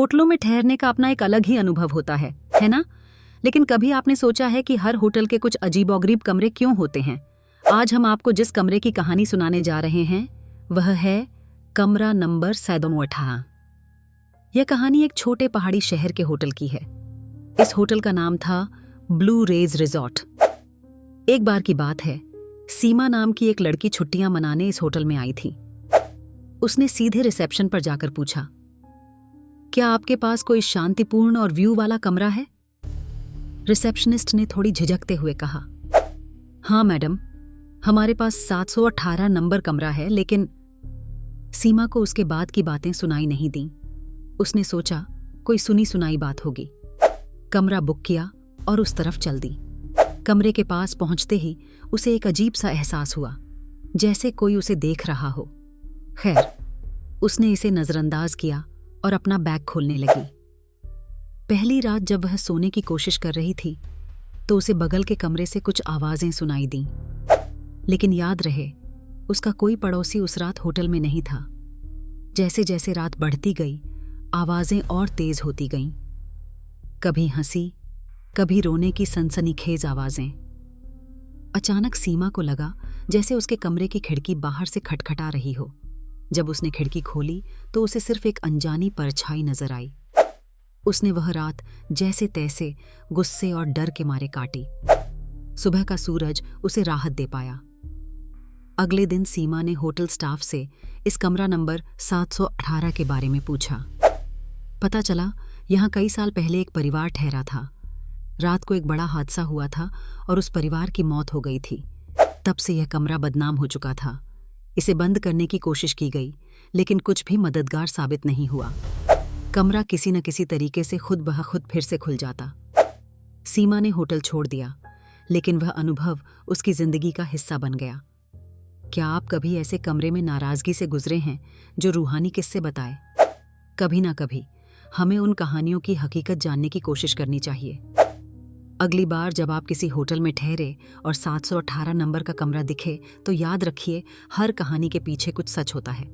होटलों में ठहरने का अपना एक अलग ही अनुभव होता है ना? लेकिन कभी आपने सोचा है कि हर होटल के कुछ अजीबोगरीब कमरे क्यों होते हैं? आज हम आपको जिस कमरे की कहानी सुनाने जा रहे हैं वह है कमरा नंबर 718। यह कहानी एक छोटे पहाड़ी शहर के होटल की है। इस होटल का नाम था ब्लू रेज रिजॉर्ट। एक बार की बात है, सीमा नाम की एक लड़की छुट्टियां मनाने इस होटल में आई थी। उसने सीधे रिसेप्शन पर जाकर पूछा, क्या आपके पास कोई शांतिपूर्ण और व्यू वाला कमरा है? रिसेप्शनिस्ट ने थोड़ी झिझकते हुए कहा, हाँ मैडम, हमारे पास 718 नंबर कमरा है। लेकिन सीमा को उसके बाद की बातें सुनाई नहीं दी। उसने सोचा कोई सुनी सुनाई बात होगी। कमरा बुक किया और उस तरफ चल दी। कमरे के पास पहुंचते ही उसे एक अजीब सा एहसास हुआ, जैसे कोई उसे देख रहा हो। खैर, उसने इसे नजरअंदाज किया और अपना बैग खोलने लगी। पहली रात जब वह सोने की कोशिश कर रही थी तो उसे बगल के कमरे से कुछ आवाजें सुनाई दीं। लेकिन याद रहे, उसका कोई पड़ोसी उस रात होटल में नहीं था। जैसे जैसे रात बढ़ती गई, आवाजें और तेज होती गईं। कभी हंसी, कभी रोने की सनसनीखेज आवाजें। अचानक सीमा को लगा जैसे उसके कमरे की खिड़की बाहर से खटखटा रही हो। जब उसने खिड़की खोली तो उसे सिर्फ एक अनजानी परछाई नजर आई। उसने वह रात जैसे तैसे गुस्से और डर के मारे काटी। सुबह का सूरज उसे राहत दे पाया। अगले दिन सीमा ने होटल स्टाफ से इस कमरा नंबर 718 के बारे में पूछा। पता चला यहाँ कई साल पहले एक परिवार ठहरा था। रात को एक बड़ा हादसा हुआ था और उस परिवार की मौत हो गई थी। तब से यह कमरा बदनाम हो चुका था। इसे बंद करने की कोशिश की गई, लेकिन कुछ भी मददगार साबित नहीं हुआ। कमरा किसी न किसी तरीके से खुद ब खुद फिर से खुल जाता। सीमा ने होटल छोड़ दिया, लेकिन वह अनुभव उसकी जिंदगी का हिस्सा बन गया। क्या आप कभी ऐसे कमरे में नाराजगी से गुजरे हैं जो रूहानी किस्से बताए? कभी ना कभी हमें उन कहानियों की हकीकत जानने की कोशिश करनी चाहिए। अगली बार जब आप किसी होटल में ठहरे और 718 नंबर का कमरा दिखे तो याद रखिए, हर कहानी के पीछे कुछ सच होता है।